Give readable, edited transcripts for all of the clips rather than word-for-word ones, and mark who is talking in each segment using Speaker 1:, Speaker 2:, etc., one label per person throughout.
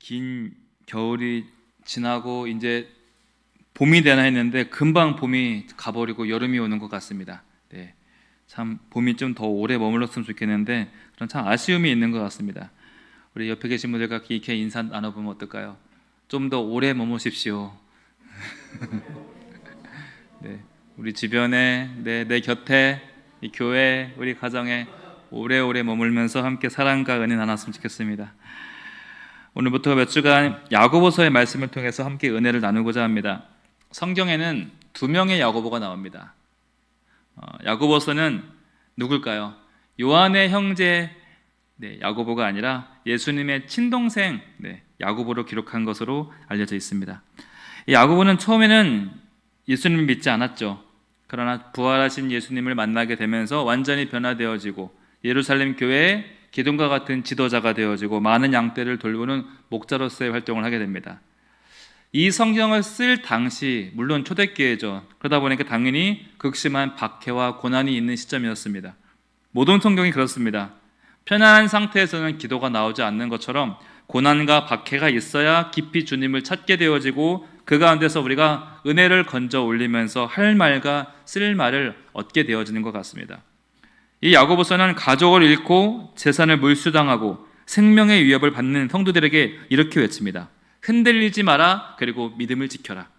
Speaker 1: 긴 겨울이 지나고 이제 봄이 되나 했는데 금방 봄이 가버리고 여름이 오는 것 같습니다. 네, 참 봄이 좀 더 오래 머물렀으면 좋겠는데 그런 참 아쉬움이 있는 것 같습니다. 우리 옆에 계신 분들과 이렇게 인사 나눠보면 어떨까요? 좀 더 오래 머무십시오. 네, 우리 주변에, 내 곁에, 이 교회, 우리 가정에 오래오래 머물면서 함께 사랑과 은혜 나눴으면 좋겠습니다. 오늘부터 몇 주간 야고보서의 말씀을 통해서 함께 은혜를 나누고자 합니다. 성경에는 두 명의 야고보가 나옵니다. 야고보서는 누굴까요? 요한의 형제 야고보가 아니라 예수님의 친동생 야고보로 기록한 것으로 알려져 있습니다. 이 야고보는 처음에는 예수님을 믿지 않았죠. 그러나 부활하신 예수님을 만나게 되면서 완전히 변화되어지고 예루살렘 교회의 기둥과 같은 지도자가 되어지고 많은 양떼를 돌보는 목자로서의 활동을 하게 됩니다. 이 성경을 쓸 당시 물론 초대교회죠. 그러다 보니까 당연히 극심한 박해와 고난이 있는 시점이었습니다. 모든 성경이 그렇습니다. 편안한 상태에서는 기도가 나오지 않는 것처럼 고난과 박해가 있어야 깊이 주님을 찾게 되어지고 그 가운데서 우리가 은혜를 건져 올리면서 할 말과 쓸 말을 얻게 되어지는 것 같습니다. 이 야고보서는 가족을 잃고 재산을 몰수당하고 생명의 위협을 받는 성도들에게 이렇게 외칩니다. 흔들리지 마라. 그리고 믿음을 지켜라.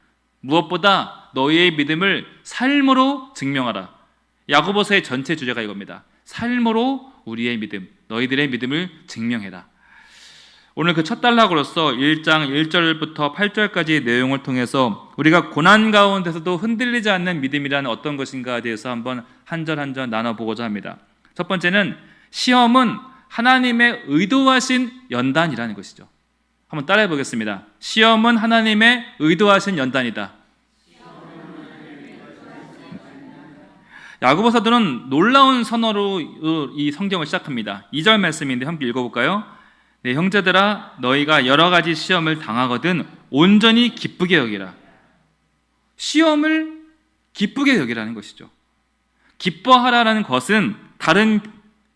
Speaker 1: 무엇보다 너희의 믿음을 삶으로 증명하라. 야고보서의 전체 주제가 이겁니다. 삶으로 우리의 믿음, 너희들의 믿음을 증명해라. 오늘 그 첫 단락으로서 1장 1절부터 8절까지의 내용을 통해서 우리가 고난 가운데서도 흔들리지 않는 믿음이란 어떤 것인가에 대해서 한번 한 절 한 절 나눠보고자 합니다. 첫 번째는 시험은 하나님의 의도하신 연단이라는 것이죠. 한번 따라해 보겠습니다. 시험은 하나님의 의도하신 연단이다. 야고보 사도는 놀라운 선언으로 이 성경을 시작합니다. 2절 말씀인데 함께 읽어볼까요? 네, 형제들아 너희가 여러 가지 시험을 당하거든 온전히 기쁘게 여기라. 시험을 기쁘게 여기라는 것이죠. 기뻐하라는 것은 다른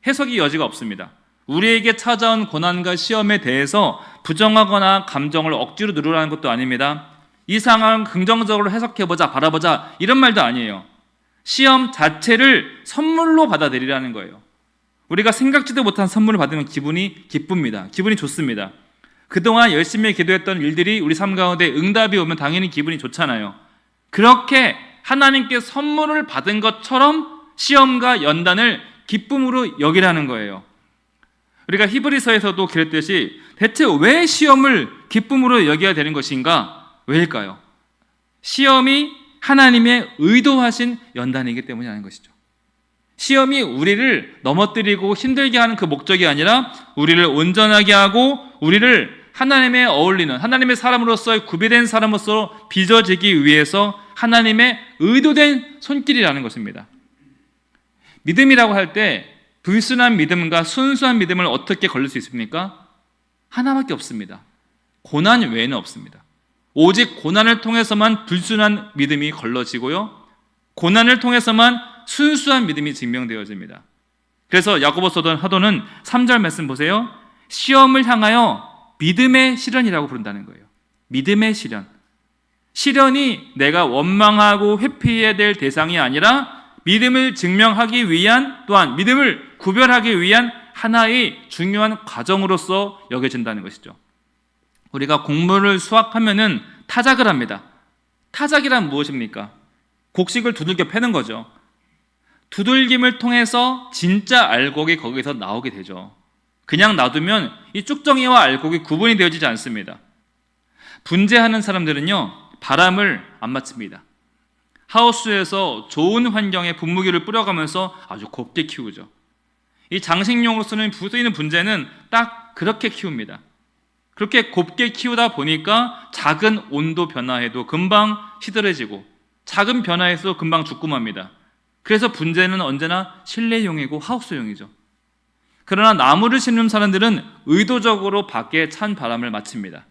Speaker 1: 해석이 여지가 없습니다. 우리에게 찾아온 고난과 시험에 대해서 부정하거나 감정을 억지로 누르라는 것도 아닙니다. 이 상황을 긍정적으로 해석해보자, 바라보자 이런 말도 아니에요. 시험 자체를 선물로 받아들이라는 거예요. 우리가 생각지도 못한 선물을 받으면 기분이 기쁩니다. 기분이 좋습니다. 그동안 열심히 기도했던 일들이 우리 삶 가운데 응답이 오면 당연히 기분이 좋잖아요. 그렇게 하나님께 선물을 받은 것처럼 시험과 연단을 기쁨으로 여기라는 거예요. 우리가 히브리서에서도 그랬듯이 대체 왜 시험을 기쁨으로 여겨야 되는 것인가? 왜일까요? 시험이 하나님의 의도하신 연단이기 때문이라는 것이죠. 시험이 우리를 넘어뜨리고 힘들게 하는 그 목적이 아니라 우리를 온전하게 하고 우리를 하나님의 어울리는 하나님의 사람으로서의 구비된 사람으로서 빚어지기 위해서 하나님의 의도된 손길이라는 것입니다. 믿음이라고 할 때 불순한 믿음과 순수한 믿음을 어떻게 걸릴 수 있습니까? 하나밖에 없습니다. 고난 외에는 없습니다. 오직 고난을 통해서만 불순한 믿음이 걸러지고요, 고난을 통해서만 순수한 믿음이 증명되어집니다. 그래서 야고보 사도는 3절 말씀 보세요. 시험을 향하여 믿음의 시련이라고 부른다는 거예요. 믿음의 시련. 시련이 내가 원망하고 회피해야 될 대상이 아니라 믿음을 증명하기 위한, 또한 믿음을 구별하기 위한 하나의 중요한 과정으로서 여겨진다는 것이죠. 우리가 곡물을 수확하면은 타작을 합니다. 타작이란 무엇입니까? 곡식을 두들겨 패는 거죠. 두들김을 통해서 진짜 알곡이 거기서 나오게 되죠. 그냥 놔두면 이 쭉정이와 알곡이 구분이 되어지지 않습니다. 분재하는 사람들은요, 바람을 안 맞춥니다. 하우스에서 좋은 환경에 분무기를 뿌려가면서 아주 곱게 키우죠. 이 장식용으로 쓰이는 분재는 딱 그렇게 키웁니다. 그렇게 곱게 키우다 보니까 작은 온도 변화에도 금방 시들해지고 작은 변화에서 금방 죽고 맙니다. 그래서 분재는 언제나 실내용이고 하우스용이죠. 그러나 나무를 심는 사람들은 의도적으로 밖에 찬 바람을 맞춥니다.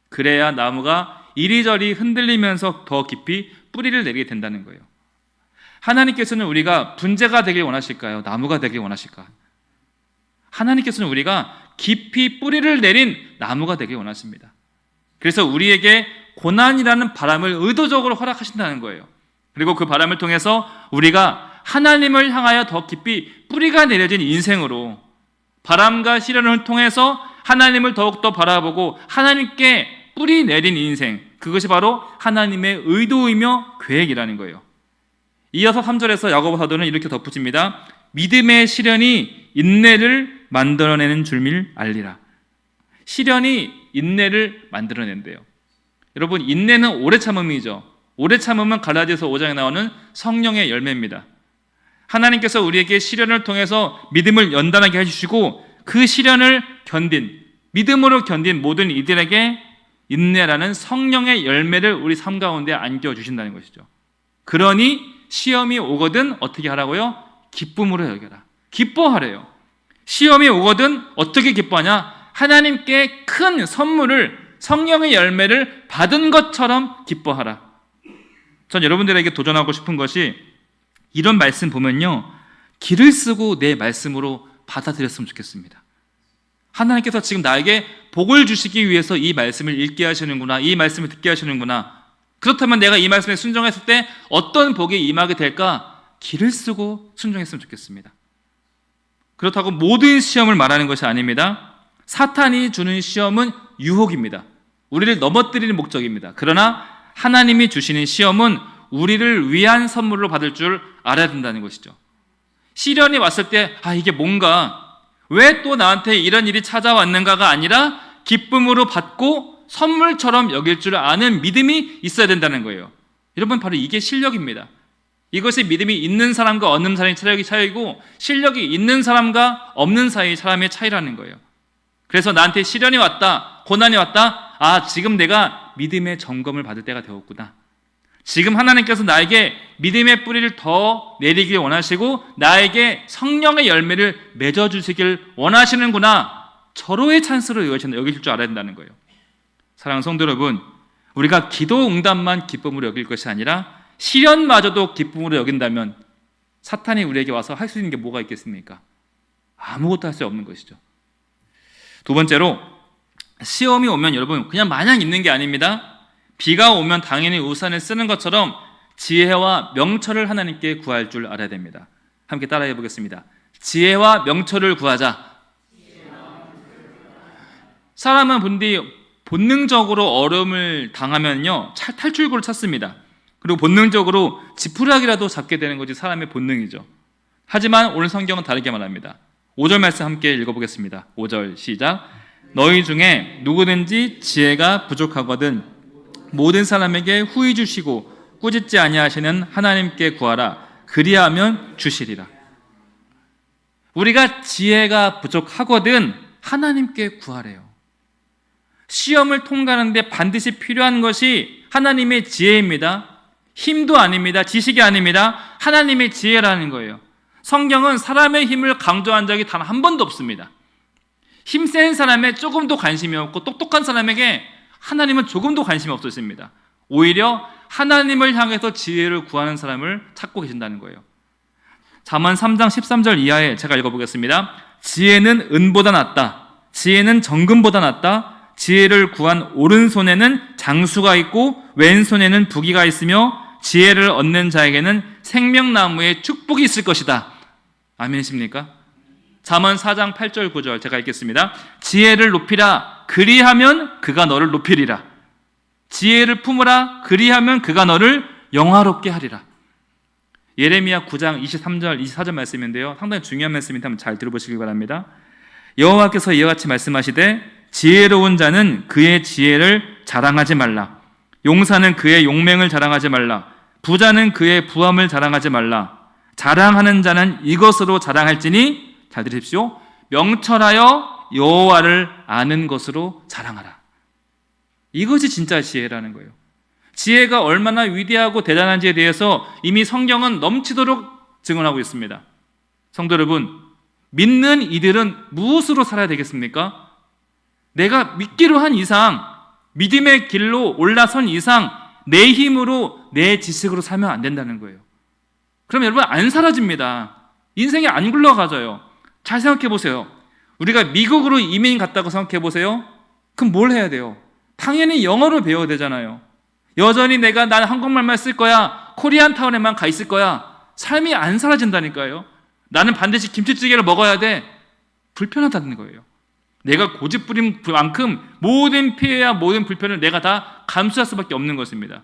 Speaker 1: 그래야 나무가 이리저리 흔들리면서 더 깊이 뿌리를 내리게 된다는 거예요. 하나님께서는 우리가 분재가 되길 원하실까요? 나무가 되길 원하실까? 하나님께서는 우리가 깊이 뿌리를 내린 나무가 되길 원하십니다. 그래서 우리에게 고난이라는 바람을 의도적으로 허락하신다는 거예요. 그리고 그 바람을 통해서 우리가 하나님을 향하여 더 깊이 뿌리가 내려진 인생으로 바람과 시련을 통해서 하나님을 더욱더 바라보고 하나님께 뿌리 내린 인생, 그것이 바로 하나님의 의도이며 계획이라는 거예요. 이어서 3절에서 야고보 사도는 이렇게 덧붙입니다. 믿음의 시련이 인내를 만들어내는 줄을 알리라. 시련이 인내를 만들어낸대요. 여러분, 인내는 오래 참음이죠. 오래 참음은 갈라디아서 5장에 나오는 성령의 열매입니다. 하나님께서 우리에게 시련을 통해서 믿음을 연단하게 해주시고 그 시련을 믿음으로 견딘 모든 이들에게 인내라는 성령의 열매를 우리 삶 가운데 안겨주신다는 것이죠. 그러니 시험이 오거든 어떻게 하라고요? 기쁨으로 여겨라. 기뻐하래요. 시험이 오거든 어떻게 기뻐하냐? 하나님께 큰 선물을, 성령의 열매를 받은 것처럼 기뻐하라. 전 여러분들에게 도전하고 싶은 것이 이런 말씀 보면요, 기를 쓰고 내 말씀으로 받아들였으면 좋겠습니다. 하나님께서 지금 나에게 복을 주시기 위해서 이 말씀을 읽게 하시는구나, 이 말씀을 듣게 하시는구나. 그렇다면 내가 이 말씀에 순종했을 때 어떤 복이 임하게 될까? 기를 쓰고 순종했으면 좋겠습니다. 그렇다고 모든 시험을 말하는 것이 아닙니다. 사탄이 주는 시험은 유혹입니다. 우리를 넘어뜨리는 목적입니다. 그러나 하나님이 주시는 시험은 우리를 위한 선물로 받을 줄 알아야 된다는 것이죠. 시련이 왔을 때 이게 뭔가, 왜 또 나한테 이런 일이 찾아왔는가가 아니라 기쁨으로 받고 선물처럼 여길 줄 아는 믿음이 있어야 된다는 거예요. 여러분, 바로 이게 실력입니다. 이것이 믿음이 있는 사람과 없는 사람의 체력이 차이고 실력이 있는 사람과 없는 사람의 차이라는 거예요. 그래서 나한테 시련이 왔다, 고난이 왔다, 지금 내가 믿음의 점검을 받을 때가 되었구나. 지금 하나님께서 나에게 믿음의 뿌리를 더 내리길 원하시고 나에게 성령의 열매를 맺어주시길 원하시는구나. 절호의 찬스로 여기실 줄 알아야 된다는 거예요. 사랑하는 성도 여러분, 우리가 기도 응답만 기쁨으로 여길 것이 아니라 시련마저도 기쁨으로 여긴다면 사탄이 우리에게 와서 할 수 있는 게 뭐가 있겠습니까? 아무것도 할 수 없는 것이죠. 두 번째로, 시험이 오면 여러분 그냥 마냥 있는 게 아닙니다. 비가 오면 당연히 우산을 쓰는 것처럼 지혜와 명철을 하나님께 구할 줄 알아야 됩니다. 함께 따라해 보겠습니다. 지혜와 명철을 구하자. 사람은 본능적으로 어려움을 당하면요, 탈출구를 찾습니다. 그리고 본능적으로 지푸라기라도 잡게 되는 것이 사람의 본능이죠. 하지만 오늘 성경은 다르게 말합니다. 5절 말씀 함께 읽어보겠습니다. 5절 시작. 너희 중에 누구든지 지혜가 부족하거든 모든 사람에게 후히 주시고 꾸짖지 아니하시는 하나님께 구하라. 그리하면 주시리라. 우리가 지혜가 부족하거든 하나님께 구하래요. 시험을 통과하는데 반드시 필요한 것이 하나님의 지혜입니다. 힘도 아닙니다. 지식이 아닙니다. 하나님의 지혜라는 거예요. 성경은 사람의 힘을 강조한 적이 단 한 번도 없습니다. 힘센 사람에 조금도 관심이 없고 똑똑한 사람에게 하나님은 조금도 관심이 없으십니다. 오히려 하나님을 향해서 지혜를 구하는 사람을 찾고 계신다는 거예요. 잠언 3장 13절 이하에 제가 읽어보겠습니다. 지혜는 은보다 낫다. 지혜는 정금보다 낫다. 지혜를 구한 오른손에는 장수가 있고 왼손에는 부귀가 있으며 지혜를 얻는 자에게는 생명나무의 축복이 있을 것이다. 아멘이십니까? 잠언 4장 8절 9절 제가 읽겠습니다. 지혜를 높이라. 그리하면 그가 너를 높이리라. 지혜를 품으라. 그리하면 그가 너를 영화롭게 하리라. 예레미야 9장 23절 24절 말씀인데요, 상당히 중요한 말씀인데 한번 잘 들어보시기 바랍니다. 여호와께서 이와 같이 말씀하시되 지혜로운 자는 그의 지혜를 자랑하지 말라. 용사는 그의 용맹을 자랑하지 말라. 부자는 그의 부함을 자랑하지 말라. 자랑하는 자는 이것으로 자랑할지니, 잘 들으십시오, 명철하여 여호와를 아는 것으로 자랑하라. 이것이 진짜 지혜라는 거예요. 지혜가 얼마나 위대하고 대단한지에 대해서 이미 성경은 넘치도록 증언하고 있습니다. 성도 여러분, 믿는 이들은 무엇으로 살아야 되겠습니까? 내가 믿기로 한 이상, 믿음의 길로 올라선 이상 내 힘으로, 내 지식으로 살면 안 된다는 거예요. 그럼 여러분 안 사라집니다. 인생이 안 굴러가져요. 잘 생각해 보세요. 우리가 미국으로 이민 갔다고 생각해 보세요. 그럼 뭘 해야 돼요? 당연히 영어를 배워야 되잖아요. 여전히 난 한국말만 쓸 거야, 코리안 타운에만 가 있을 거야, 삶이 안 사라진다니까요. 나는 반드시 김치찌개를 먹어야 돼. 불편하다는 거예요. 내가 고집 부린 만큼 모든 피해와 모든 불편을 내가 다 감수할 수밖에 없는 것입니다.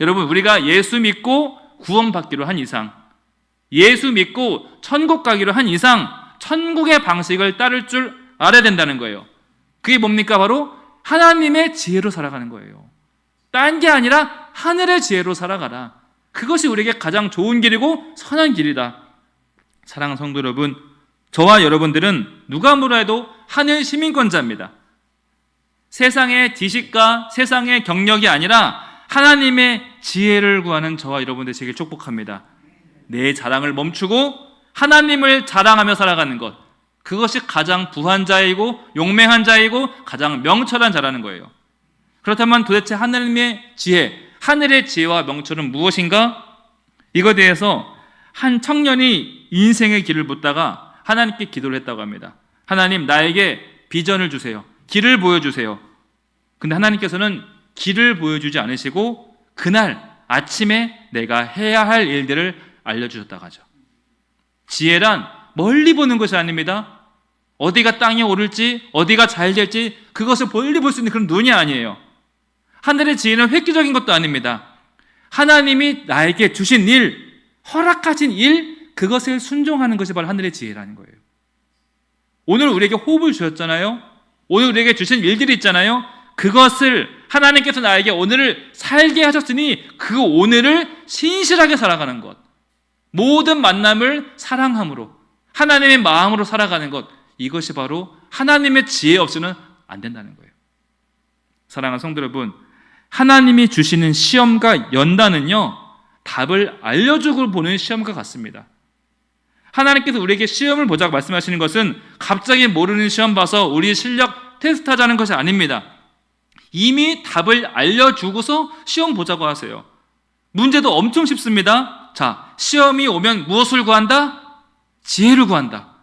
Speaker 1: 여러분, 우리가 예수 믿고 구원받기로 한 이상, 예수 믿고 천국 가기로 한 이상, 천국의 방식을 따를 줄 알아야 된다는 거예요. 그게 뭡니까? 바로 하나님의 지혜로 살아가는 거예요. 딴 게 아니라 하늘의 지혜로 살아가라. 그것이 우리에게 가장 좋은 길이고 선한 길이다. 사랑하는 성도 여러분, 저와 여러분들은 누가 뭐래도 하늘 시민권자입니다. 세상의 지식과 세상의 경력이 아니라 하나님의 지혜를 구하는 저와 여러분들 되시길 축복합니다. 내 자랑을 멈추고 하나님을 자랑하며 살아가는 것, 그것이 가장 부한 자이고 용맹한 자이고 가장 명철한 자라는 거예요. 그렇다면 도대체 하나님의 지혜, 하늘의 지혜와 명철은 무엇인가? 이거에 대해서 한 청년이 인생의 길을 묻다가 하나님께 기도를 했다고 합니다. 하나님, 나에게 비전을 주세요. 길을 보여주세요. 근데 하나님께서는 길을 보여주지 않으시고 그날 아침에 내가 해야 할 일들을 알려주셨다고 하죠. 지혜란 멀리 보는 것이 아닙니다. 어디가 땅에 오를지, 어디가 잘 될지 그것을 멀리 볼 수 있는 그런 눈이 아니에요. 하늘의 지혜는 획기적인 것도 아닙니다. 하나님이 나에게 주신 일, 허락하신 일, 그것을 순종하는 것이 바로 하늘의 지혜라는 거예요. 오늘 우리에게 호흡을 주셨잖아요. 오늘 우리에게 주신 일들이 있잖아요. 그것을 하나님께서 나에게 오늘을 살게 하셨으니 그 오늘을 신실하게 살아가는 것, 모든 만남을 사랑함으로 하나님의 마음으로 살아가는 것, 이것이 바로 하나님의 지혜 없이는 안 된다는 거예요. 사랑하는 성도 여러분, 하나님이 주시는 시험과 연단은요, 답을 알려주고 보는 시험과 같습니다. 하나님께서 우리에게 시험을 보자고 말씀하시는 것은 갑자기 모르는 시험 봐서 우리 실력 테스트하자는 것이 아닙니다. 이미 답을 알려주고서 시험 보자고 하세요. 문제도 엄청 쉽습니다. 자, 시험이 오면 무엇을 구한다? 지혜를 구한다.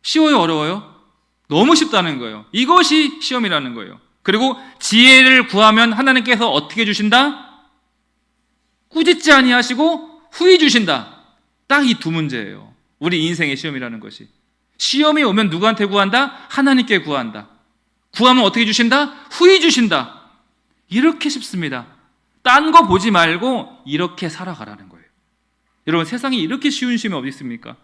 Speaker 1: 쉬워요, 어려워요? 너무 쉽다는 거예요. 이것이 시험이라는 거예요. 그리고 지혜를 구하면 하나님께서 어떻게 주신다? 꾸짖지 아니하시고 후히 주신다. 딱 이 두 문제예요. 우리 인생의 시험이라는 것이. 시험이 오면 누구한테 구한다? 하나님께 구한다. 구하면 어떻게 주신다? 후히 주신다. 이렇게 쉽습니다. 딴 거 보지 말고 이렇게 살아가라는 거예요. 여러분, 세상에 이렇게 쉬운 시험이 어디 있습니까?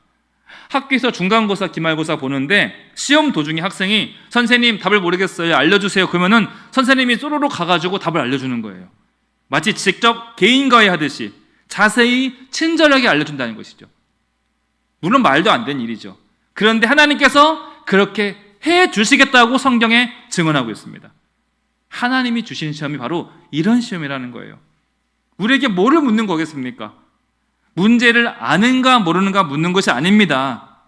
Speaker 1: 학교에서 중간고사, 기말고사 보는데 시험 도중에 학생이 선생님 답을 모르겠어요, 알려주세요. 그러면은 선생님이 쪼로로 가가지고 답을 알려주는 거예요. 마치 직접 개인과외 하듯이 자세히 친절하게 알려준다는 것이죠. 물론 말도 안 되는 일이죠. 그런데 하나님께서 그렇게 해주시겠다고 성경에 증언하고 있습니다. 하나님이 주신 시험이 바로 이런 시험이라는 거예요. 우리에게 뭐를 묻는 거겠습니까? 문제를 아는가 모르는가 묻는 것이 아닙니다.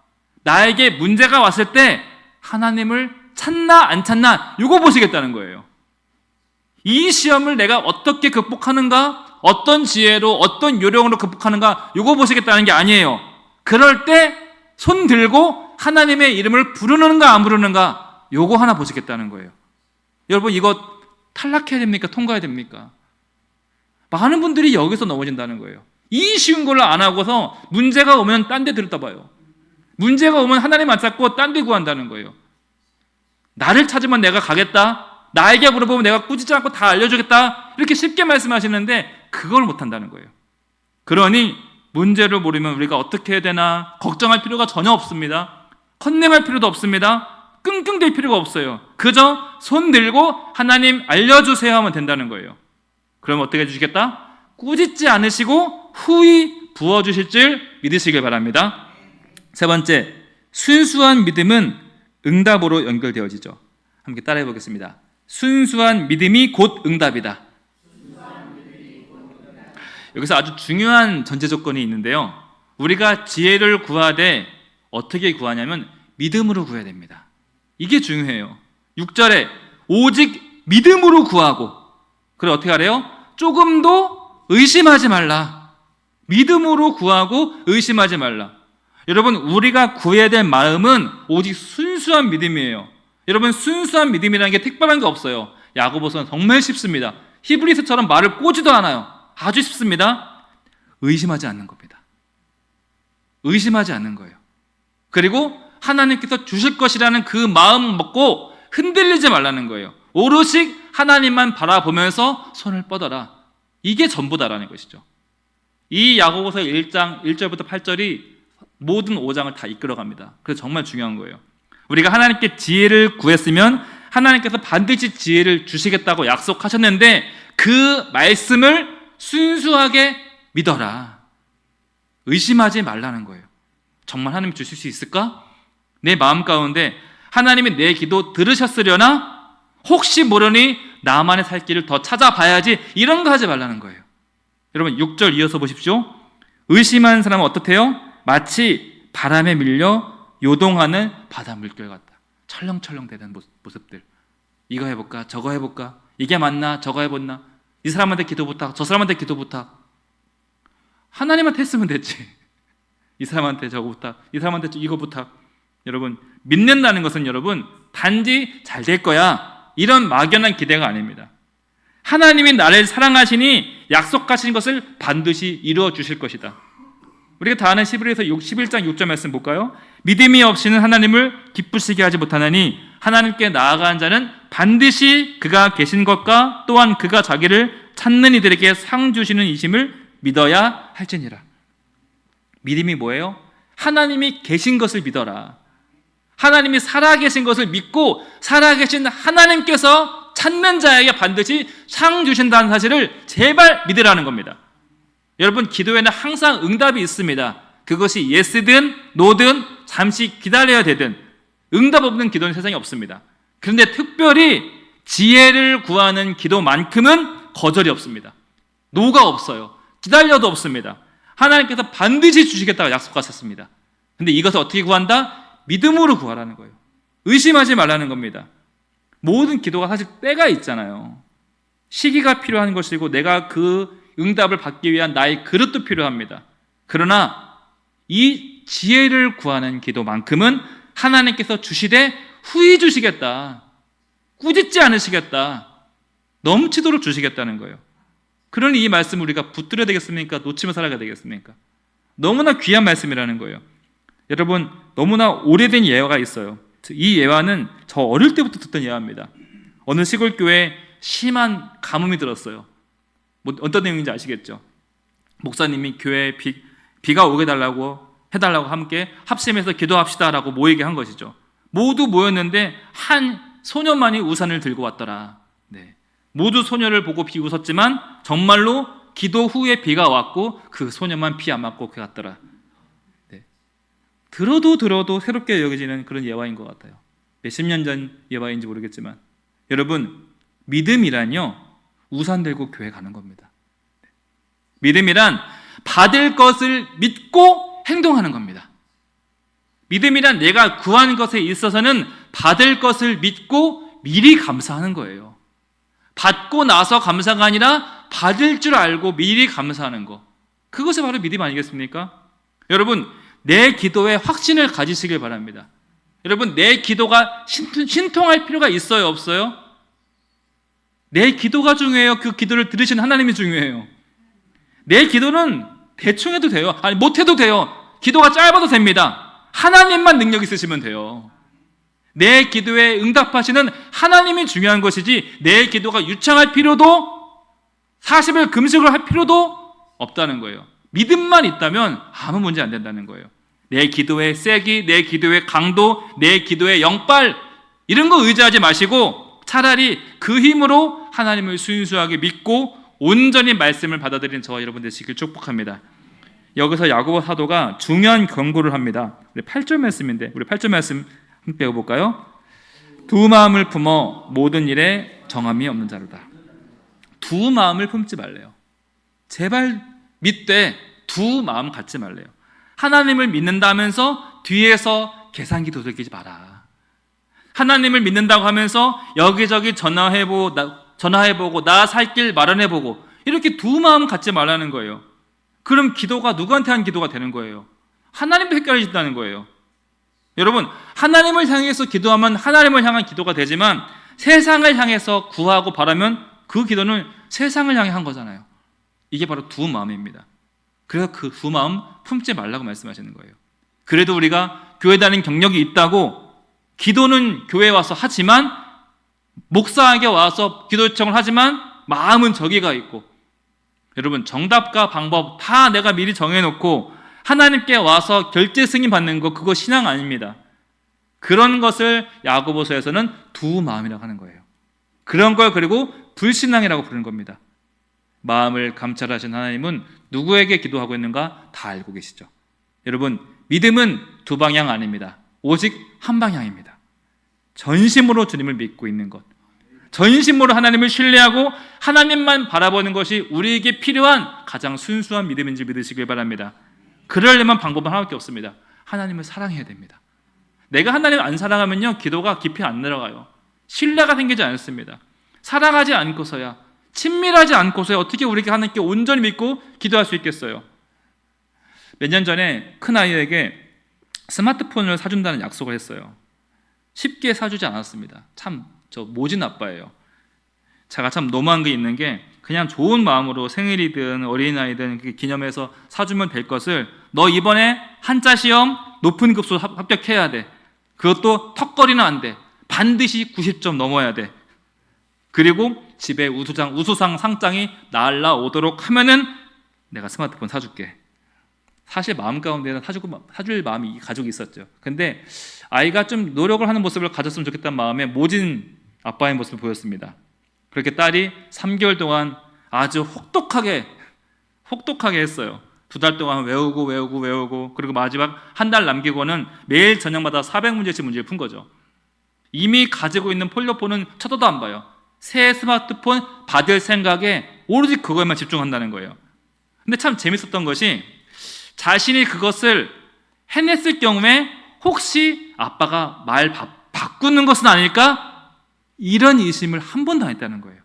Speaker 1: 나에게 문제가 왔을 때 하나님을 찾나 안 찾나 이거 보시겠다는 거예요. 이 시험을 내가 어떻게 극복하는가, 어떤 지혜로 어떤 요령으로 극복하는가 이거 보시겠다는 게 아니에요. 그럴 때 손 들고 하나님의 이름을 부르는가 안 부르는가 요거 하나 보시겠다는 거예요. 여러분, 이거 탈락해야 됩니까? 통과해야 됩니까? 많은 분들이 여기서 넘어진다는 거예요. 이 쉬운 걸 안 하고서 문제가 오면 딴 데 들었다 봐요. 문제가 오면 하나님 안 찾고 딴 데 구한다는 거예요. 나를 찾으면 내가 가겠다, 나에게 물어보면 내가 꾸짖지 않고 다 알려주겠다, 이렇게 쉽게 말씀하시는데 그걸 못한다는 거예요. 그러니 문제를 모르면 우리가 어떻게 해야 되나 걱정할 필요가 전혀 없습니다. 컨닝할 필요도 없습니다. 끙끙댈 필요가 없어요. 그저 손 들고 하나님 알려주세요 하면 된다는 거예요. 그럼 어떻게 해주시겠다? 꾸짖지 않으시고 후히 부어주실 줄 믿으시길 바랍니다. 세 번째, 순수한 믿음은 응답으로 연결되어지죠. 함께 따라해 보겠습니다. 순수한 믿음이 곧 응답이다. 여기서 아주 중요한 전제 조건이 있는데요. 우리가 지혜를 구하되 어떻게 구하냐면 믿음으로 구해야 됩니다. 이게 중요해요. 6절에 오직 믿음으로 구하고, 그래 어떻게 하래요? 조금도 의심하지 말라. 믿음으로 구하고 의심하지 말라. 여러분, 우리가 구해야 될 마음은 오직 순수한 믿음이에요. 여러분, 순수한 믿음이라는 게 특별한 게 없어요. 야고보서는 정말 쉽습니다. 히브리서처럼 말을 꼬지도 않아요. 아주 쉽습니다. 의심하지 않는 겁니다. 의심하지 않는 거예요. 그리고 하나님께서 주실 것이라는 그 마음 먹고 흔들리지 말라는 거예요. 오롯이 하나님만 바라보면서 손을 뻗어라. 이게 전부다라는 것이죠. 이 야고보서 1장 1절부터 8절이 모든 5장을 다 이끌어갑니다. 그래서 정말 중요한 거예요. 우리가 하나님께 지혜를 구했으면 하나님께서 반드시 지혜를 주시겠다고 약속하셨는데 그 말씀을 순수하게 믿어라. 의심하지 말라는 거예요. 정말 하나님 주실 수 있을까? 내 마음 가운데 하나님이 내 기도 들으셨으려나? 혹시 모르니 나만의 살 길을 더 찾아봐야지, 이런 거 하지 말라는 거예요. 여러분 6절 이어서 보십시오. 의심하는 사람은 어떻대요? 마치 바람에 밀려 요동하는 바다 물결 같다. 철렁철렁 되는 모습들. 이거 해볼까? 저거 해볼까? 이게 맞나? 저거 해봤나? 이 사람한테 기도 부탁, 저 사람한테 기도 부탁. 하나님한테 했으면 됐지. 이 사람한테 저거 부탁, 이 사람한테 이거 부탁. 여러분, 믿는다는 것은 여러분 단지 잘 될 거야, 이런 막연한 기대가 아닙니다. 하나님이 나를 사랑하시니 약속하신 것을 반드시 이루어 주실 것이다. 우리가 다 아는 히브리서 11장 6절 말씀 볼까요? 믿음이 없이는 하나님을 기쁘시게 하지 못하나니 하나님께 나아가는 자는 반드시 그가 계신 것과 또한 그가 자기를 찾는 이들에게 상 주시는 이심을 믿어야 할지니라. 믿음이 뭐예요? 하나님이 계신 것을 믿어라. 하나님이 살아계신 것을 믿고 살아계신 하나님께서 찾는 자에게 반드시 상 주신다는 사실을 제발 믿으라는 겁니다. 여러분, 기도에는 항상 응답이 있습니다. 그것이 예스든 노든 잠시 기다려야 되든 응답 없는 기도는 세상에 없습니다. 그런데 특별히 지혜를 구하는 기도만큼은 거절이 없습니다. 노가 없어요. 기다려도 없습니다. 하나님께서 반드시 주시겠다고 약속하셨습니다. 그런데 이것을 어떻게 구한다? 믿음으로 구하라는 거예요. 의심하지 말라는 겁니다. 모든 기도가 사실 때가 있잖아요. 시기가 필요한 것이고 내가 그 응답을 받기 위한 나의 그릇도 필요합니다. 그러나 이 지혜를 구하는 기도만큼은 하나님께서 주시되 후히 주시겠다, 꾸짖지 않으시겠다, 넘치도록 주시겠다는 거예요. 그러니 이 말씀을 우리가 붙들어야 되겠습니까? 놓치면 살아가야 되겠습니까? 너무나 귀한 말씀이라는 거예요. 여러분, 너무나 오래된 예화가 있어요. 이 예화는 저 어릴 때부터 듣던 예화입니다. 어느 시골 교회에 심한 가뭄이 들었어요. 뭐 어떤 내용인지 아시겠죠? 목사님이 교회에 비가 오게 해달라고 함께 합심해서 기도합시다라고 모이게 한 것이죠. 모두 모였는데 한 소녀만이 우산을 들고 왔더라. 네. 모두 소녀를 보고 비웃었지만 정말로 기도 후에 비가 왔고 그 소녀만 비 안 맞고 갔더라. 네. 들어도 새롭게 여겨지는 그런 예화인 것 같아요. 몇십 년 전 예화인지 모르겠지만 여러분, 믿음이란요 우산 들고 교회 가는 겁니다. 믿음이란 받을 것을 믿고 행동하는 겁니다. 믿음이란 내가 구한 것에 있어서는 받을 것을 믿고 미리 감사하는 거예요. 받고 나서 감사가 아니라 받을 줄 알고 미리 감사하는 거, 그것이 바로 믿음 아니겠습니까? 여러분, 내 기도에 확신을 가지시길 바랍니다. 여러분, 내 기도가 신통할 필요가 있어요, 없어요? 내 기도가 중요해요? 그 기도를 들으시는 하나님이 중요해요? 내 기도는 대충 해도 돼요. 아니, 못해도 돼요. 기도가 짧아도 됩니다. 하나님만 능력 있으시면 돼요. 내 기도에 응답하시는 하나님이 중요한 것이지 내 기도가 유창할 필요도 40일 금식을 할 필요도 없다는 거예요. 믿음만 있다면 아무 문제 안 된다는 거예요. 내 기도의 세기, 내 기도의 강도, 내 기도의 영빨, 이런 거 의지하지 마시고 차라리 그 힘으로 하나님을 순수하게 믿고 온전히 말씀을 받아들이는 저와 여러분 되시길 축복합니다. 여기서 야고보 사도가 중요한 경고를 합니다. 우리 8절 말씀인데 우리 8절 말씀 함께 읽어볼까요? 두 마음을 품어 모든 일에 정함이 없는 자로다. 두 마음을 품지 말래요. 제발 믿되 두 마음 갖지 말래요. 하나님을 믿는다면서 뒤에서 계산기 도둑이지 마라. 하나님을 믿는다고 하면서 여기저기 전화해보고 나 살 길 마련해보고 이렇게 두 마음 갖지 말라는 거예요. 그럼 기도가 누구한테 한 기도가 되는 거예요? 하나님도 해결해 준다는 거예요. 여러분, 하나님을 향해서 기도하면 하나님을 향한 기도가 되지만 세상을 향해서 구하고 바라면 그 기도는 세상을 향해 한 거잖아요. 이게 바로 두 마음입니다. 그래서 그 두 마음 품지 말라고 말씀하시는 거예요. 그래도 우리가 교회 다니는 경력이 있다고 기도는 교회에 와서 하지만, 목사에게 와서 기도 요청을 하지만 마음은 저기가 있고, 여러분, 정답과 방법 다 내가 미리 정해놓고 하나님께 와서 결제 승인 받는 거, 그거 신앙 아닙니다. 그런 것을 야고보서에서는 두 마음이라고 하는 거예요. 그런 걸 그리고 불신앙이라고 부르는 겁니다. 마음을 감찰하신 하나님은 누구에게 기도하고 있는가 다 알고 계시죠. 여러분, 믿음은 두 방향 아닙니다. 오직 한 방향입니다. 전심으로 주님을 믿고 있는 것, 전심으로 하나님을 신뢰하고 하나님만 바라보는 것이 우리에게 필요한 가장 순수한 믿음인지 믿으시길 바랍니다. 그러려면 방법은 하나밖에 없습니다. 하나님을 사랑해야 됩니다. 내가 하나님을 안 사랑하면요, 기도가 깊이 안 들어가요. 신뢰가 생기지 않습니다. 사랑하지 않고서야, 친밀하지 않고서야 어떻게 우리가 하나님께 온전히 믿고 기도할 수 있겠어요? 몇 년 전에 큰아이에게 스마트폰을 사준다는 약속을 했어요. 쉽게 사주지 않았습니다. 참 저 모진 아빠예요. 제가 참 너무한 게 있는 게, 그냥 좋은 마음으로 생일이든 어린이날이든 기념해서 사주면 될 것을, 너 이번에 한자 시험 높은 급수 합격해야 돼. 그것도 턱걸이는 안 돼. 반드시 90점 넘어야 돼. 그리고 집에 우수상 상장이 날라오도록 하면은 내가 스마트폰 사줄게. 사실 마음 가운데는 사줄 마음이 가지고 있었죠. 근데 아이가 좀 노력을 하는 모습을 가졌으면 좋겠다는 마음에 모진 아빠의 모습을 보였습니다. 그렇게 딸이 3개월 동안 아주 혹독하게 했어요. 2달 동안 외우고 그리고 마지막 한 달 남기고는 매일 저녁마다 400문제씩 문제를 푼 거죠. 이미 가지고 있는 폴더폰은 쳐다도 안 봐요. 새 스마트폰 받을 생각에 오로지 그거에만 집중한다는 거예요. 근데 참 재밌었던 것이, 자신이 그것을 해냈을 경우에 혹시 아빠가 말 바꾸는 것은 아닐까? 이런 의심을 한 번도 안 했다는 거예요.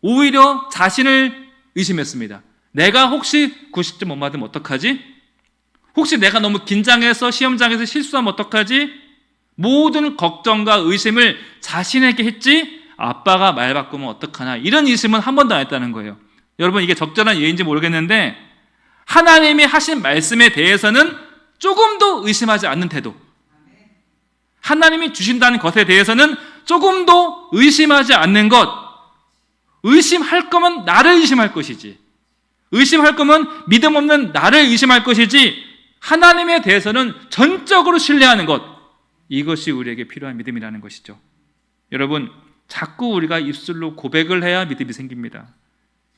Speaker 1: 오히려 자신을 의심했습니다. 내가 혹시 90점 못 맞으면 어떡하지? 혹시 내가 너무 긴장해서 시험장에서 실수하면 어떡하지? 모든 걱정과 의심을 자신에게 했지, 아빠가 말 바꾸면 어떡하나, 이런 의심은 한 번도 안 했다는 거예요. 여러분, 이게 적절한 예인지 모르겠는데 하나님이 하신 말씀에 대해서는 조금도 의심하지 않는 태도, 하나님이 주신다는 것에 대해서는 조금도 의심하지 않는 것, 의심할 거면 나를 의심할 것이지, 의심할 거면 믿음 없는 나를 의심할 것이지, 하나님에 대해서는 전적으로 신뢰하는 것, 이것이 우리에게 필요한 믿음이라는 것이죠. 여러분, 자꾸 우리가 입술로 고백을 해야 믿음이 생깁니다.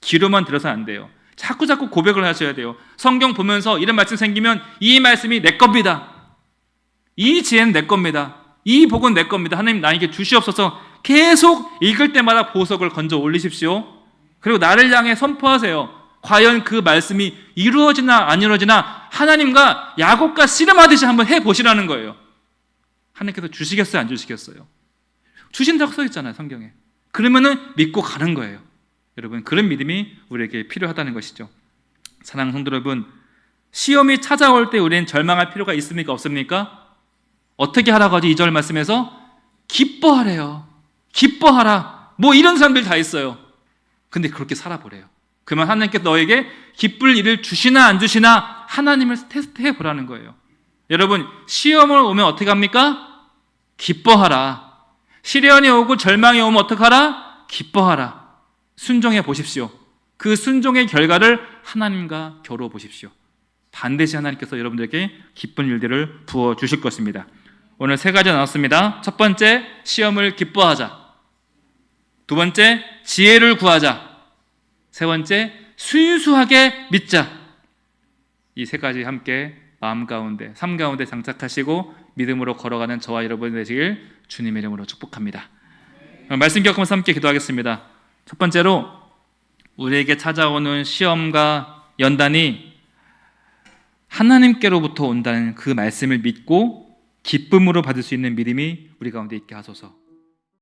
Speaker 1: 귀로만 들어서 안 돼요. 자꾸 고백을 하셔야 돼요. 성경 보면서 이런 말씀 생기면 이 말씀이 내 겁니다. 이 지혜는 내 겁니다. 이 복은 내 겁니다. 하나님 나에게 주시옵소서. 계속 읽을 때마다 보석을 건져 올리십시오. 그리고 나를 향해 선포하세요. 과연 그 말씀이 이루어지나 안 이루어지나 하나님과 야곱과 씨름하듯이 한번 해보시라는 거예요. 하나님께서 주시겠어요, 안 주시겠어요? 주신다고 써 있잖아요, 성경에. 그러면은 믿고 가는 거예요. 여러분, 그런 믿음이 우리에게 필요하다는 것이죠. 사랑하는 성도 여러분, 시험이 찾아올 때 우리는 절망할 필요가 있습니까, 없습니까? 어떻게 하라고 하지? 2절 말씀에서 기뻐하래요. 기뻐하라. 뭐 이런 사람들 다 있어요. 근데 그렇게 살아보래요. 그러면 하나님께서 너에게 기쁠 일을 주시나 안 주시나 하나님을 테스트해 보라는 거예요. 여러분, 시험을 오면 어떻게 합니까? 기뻐하라. 시련이 오고 절망이 오면 어떻게 하라? 기뻐하라. 순종해 보십시오. 그 순종의 결과를 하나님과 겨루어 보십시오. 반드시 하나님께서 여러분들에게 기쁜 일들을 부어주실 것입니다. 오늘 3가지 나왔습니다. 첫 번째, 시험을 기뻐하자. 두 번째, 지혜를 구하자. 세 번째, 순수하게 믿자. 이 3가지 함께 마음 가운데, 삶 가운데 장착하시고 믿음으로 걸어가는 저와 여러분 되시길 주님의 이름으로 축복합니다. 말씀 기억하면서 함께 기도하겠습니다. 첫 번째로, 우리에게 찾아오는 시험과 연단이 하나님께로부터 온다는 그 말씀을 믿고 기쁨으로 받을 수 있는 믿음이 우리 가운데 있게 하소서.